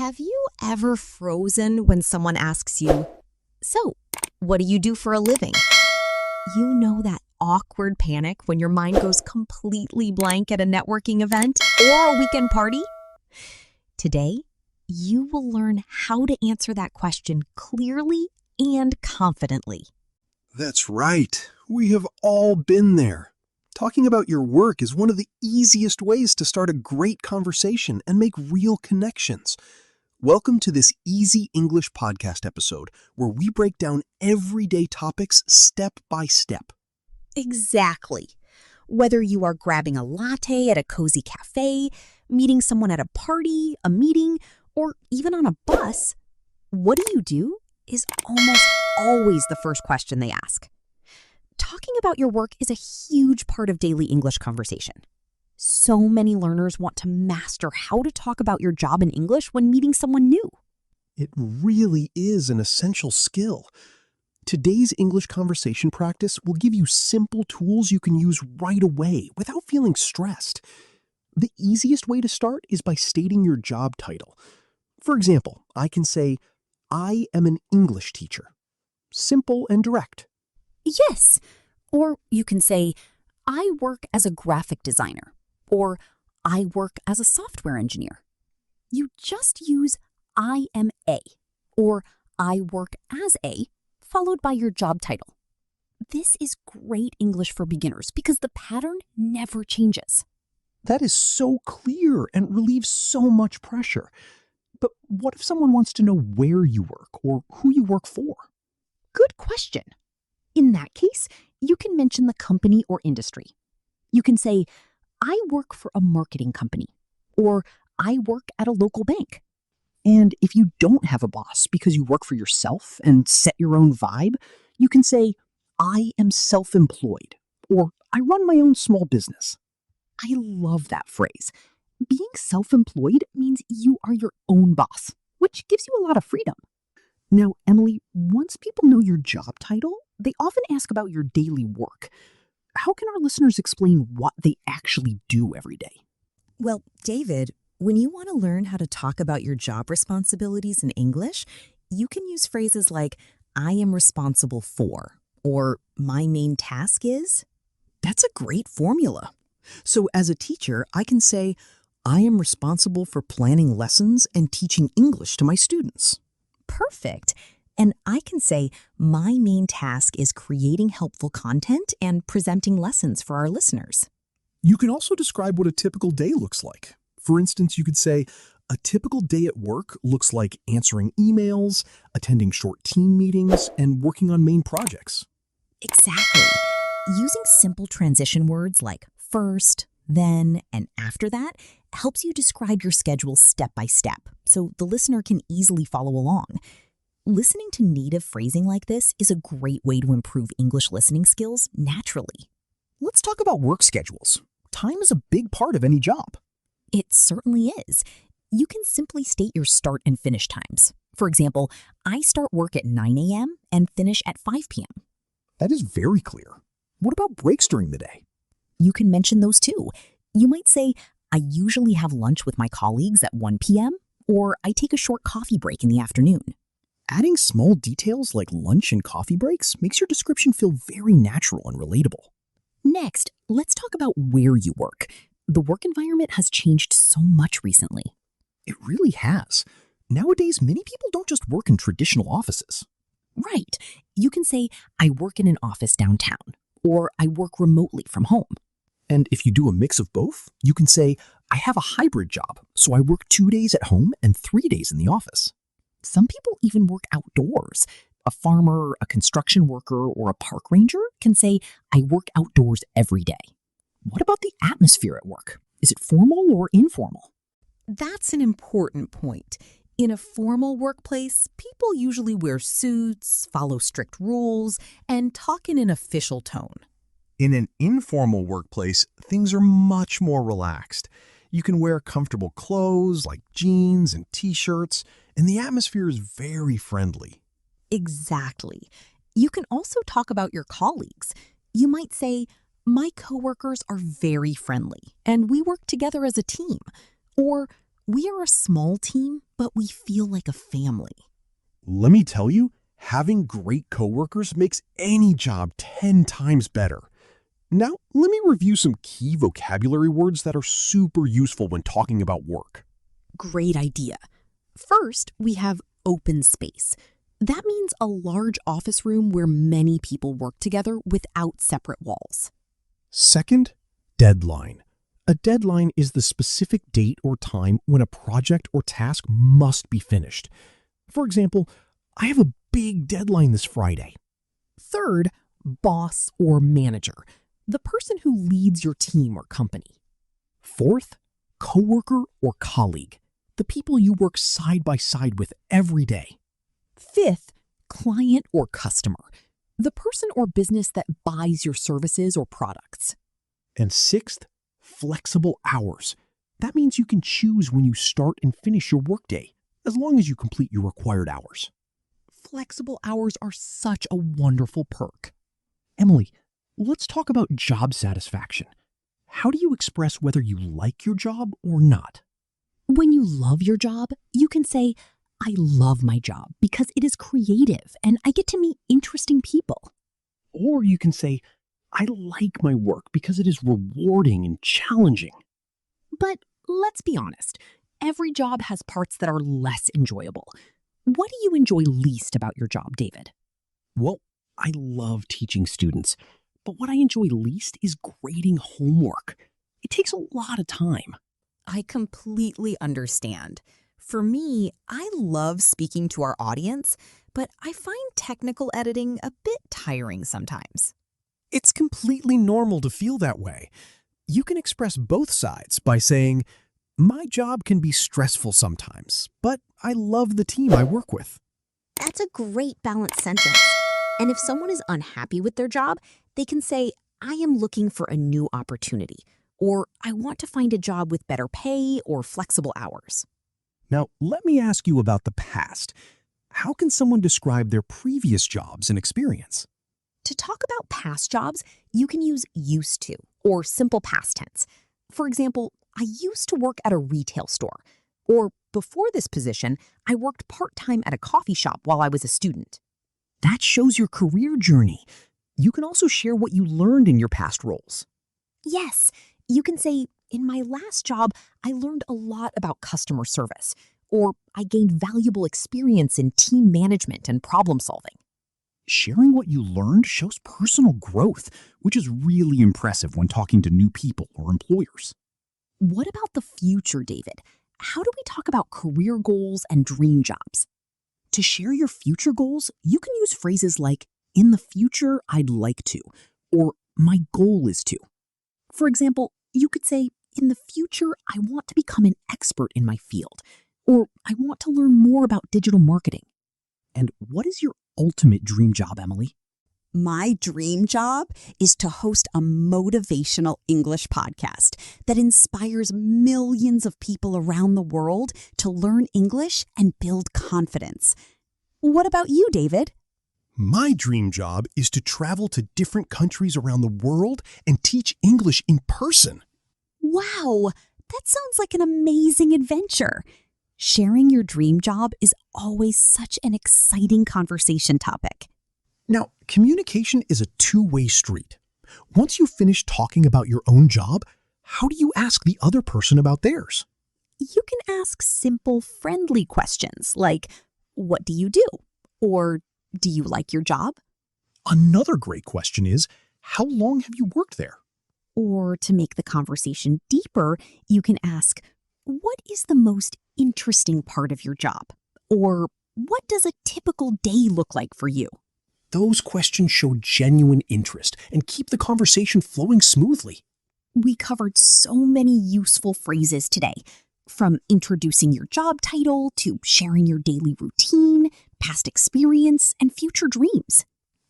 Have you ever frozen when someone asks you, "So, what do you do for a living?" You know that awkward panic when your mind goes completely blank at a networking event or a weekend party? Today, you will learn how to answer that question clearly and confidently. That's right. We have all been there. Talking about your work is one of the easiest ways to start a great conversation and make real connections. Welcome to this Easy English podcast episode where we break down everyday topics step by step. Exactly. Whether you are grabbing a latte at a cozy cafe, meeting someone at a party, a meeting, or even on a bus, what do you do is almost always the first question they ask. Talking about your work is a huge part of daily English conversation. So many learners want to master how to talk about your job in English when meeting someone new. It really is an essential skill. Today's English conversation practice will give you simple tools you can use right away without feeling stressed. The easiest way to start is by stating your job title. For example, I can say, "I am an English teacher." Simple and direct. Yes. Or you can say, "I work as a graphic designer," or "I work as a software engineer." You just use "I am a," or "I work as a," followed by your job title. This is great English for beginners because the pattern never changes. That is so clear and relieves so much pressure. But what if someone wants to know where you work or who you work for? Good question. In that case, you can mention the company or industry. You can say, "I work for a marketing company," or "I work at a local bank." And if you don't have a boss because you work for yourself and set your own vibe, you can say, "I am self-employed," or "I run my own small business." I love that phrase. Being self-employed means you are your own boss, which gives you a lot of freedom. Now, Emily, once people know your job title, they often ask about your daily work. How can our listeners explain what they actually do every day? Well, David, when you want to learn how to talk about your job responsibilities in English, you can use phrases like, "I am responsible for," or "my main task is." That's a great formula. So as a teacher, I can say, "I am responsible for planning lessons and teaching English to my students." Perfect. And I can say, "My main task is creating helpful content and presenting lessons for our listeners." You can also describe what a typical day looks like. For instance, you could say, "A typical day at work looks like answering emails, attending short team meetings, and working on main projects." Exactly. Using simple transition words like first, then, and after that helps you describe your schedule step by step, so the listener can easily follow along. Listening to native phrasing like this is a great way to improve English listening skills naturally. Let's talk about work schedules. Time is a big part of any job. It certainly is. You can simply state your start and finish times. For example, I start work at 9 a.m. and finish at 5 p.m. That is very clear. What about breaks during the day? You can mention those too. You might say, "I usually have lunch with my colleagues at 1 p.m., or I take a short coffee break in the afternoon." Adding small details like lunch and coffee breaks makes your description feel very natural and relatable. Next, let's talk about where you work. The work environment has changed so much recently. It really has. Nowadays, many people don't just work in traditional offices. Right. You can say, "I work in an office downtown," or "I work remotely from home." And if you do a mix of both, you can say, "I have a hybrid job, so I work 2 days at home and 3 days in the office." Some people even work outdoors. A farmer, a construction worker, or a park ranger can say, "I work outdoors every day." What about the atmosphere at work? Is it formal or informal? That's an important point. In a formal workplace, people usually wear suits, follow strict rules, and talk in an official tone. In an informal workplace, things are much more relaxed. You can wear comfortable clothes like jeans and t-shirts, and the atmosphere is very friendly. Exactly. You can also talk about your colleagues. You might say, "My coworkers are very friendly, and we work together as a team." Or, "We are a small team, but we feel like a family. Let me tell you, having great coworkers makes any job 10 times better. Now, let me review some key vocabulary words that are super useful when talking about work. Great idea. First, we have open space. That means a large office room where many people work together without separate walls. Second, deadline. A deadline is the specific date or time when a project or task must be finished. For example, I have a big deadline this Friday. Third, boss or manager, the person who leads your team or company. Fourth, coworker or colleague, the people you work side by side with every day. Fifth, client or customer, the person or business that buys your services or products. And sixth, flexible hours. That means you can choose when you start and finish your workday, as long as you complete your required hours. Flexible hours are such a wonderful perk. Emily, let's talk about job satisfaction. How do you express whether you like your job or not? When you love your job, you can say, I love my job because it is creative and I get to meet interesting people. Or you can say, I like my work because it is rewarding and challenging. But let's be honest, every job has parts that are less enjoyable. What do you enjoy least about your job, David? Well, I love teaching students, but what I enjoy least is grading homework. It takes a lot of time. I completely understand. For me, I love speaking to our audience, but I find technical editing a bit tiring sometimes. It's completely normal to feel that way. You can express both sides by saying, my job can be stressful sometimes, but I love the team I work with. That's a great balanced sentence. And if someone is unhappy with their job, they can say, I am looking for a new opportunity, or I want to find a job with better pay or flexible hours. Now, let me ask you about the past. How can someone describe their previous jobs and experience? To talk about past jobs, you can use used to or simple past tense. For example, I used to work at a retail store. Or before this position, I worked part-time at a coffee shop while I was a student. That shows your career journey. You can also share what you learned in your past roles. Yes, you can say, in my last job, I learned a lot about customer service, or I gained valuable experience in team management and problem solving. Sharing what you learned shows personal growth, which is really impressive when talking to new people or employers. What about the future, David? How do we talk about career goals and dream jobs? To share your future goals, you can use phrases like, in the future, I'd like to, or my goal is to. For example, you could say, in the future, I want to become an expert in my field, or I want to learn more about digital marketing. And what is your ultimate dream job, Emily? My dream job is to host a motivational English podcast that inspires millions of people around the world to learn English and build confidence. What about you, David? My dream job is to travel to different countries around the world and teach English in person. Wow, that sounds like an amazing adventure. Sharing your dream job is always such an exciting conversation topic. Now, communication is a two-way street. Once you finish talking about your own job, how do you ask the other person about theirs? You can ask simple, friendly questions like, what do you do? Or, do you like your job? Another great question is, how long have you worked there? Or to make the conversation deeper, you can ask, what is the most interesting part of your job? Or, what does a typical day look like for you? Those questions show genuine interest and keep the conversation flowing smoothly. We covered so many useful phrases today, from introducing your job title to sharing your daily routine, past experience, and future dreams.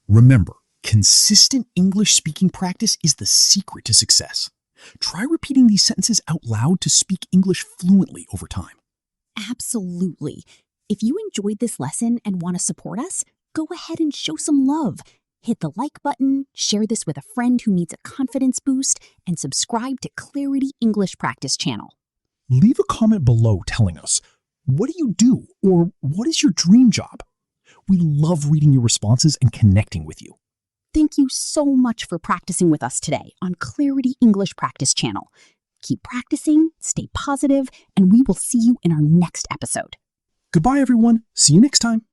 Remember, consistent English speaking practice is the secret to success. Try repeating these sentences out loud to speak English fluently over time. Absolutely. If you enjoyed this lesson and want to support us, go ahead and show some love. Hit the like button, share this with a friend who needs a confidence boost, and subscribe to Clarity English Practice channel. Leave a comment below telling us, What do you do? Or what is your dream job? We love reading your responses and connecting with you. Thank you so much for practicing with us today on Clarity English Practice Channel. Keep practicing, stay positive, and we will see you in our next episode. Goodbye, everyone. See you next time.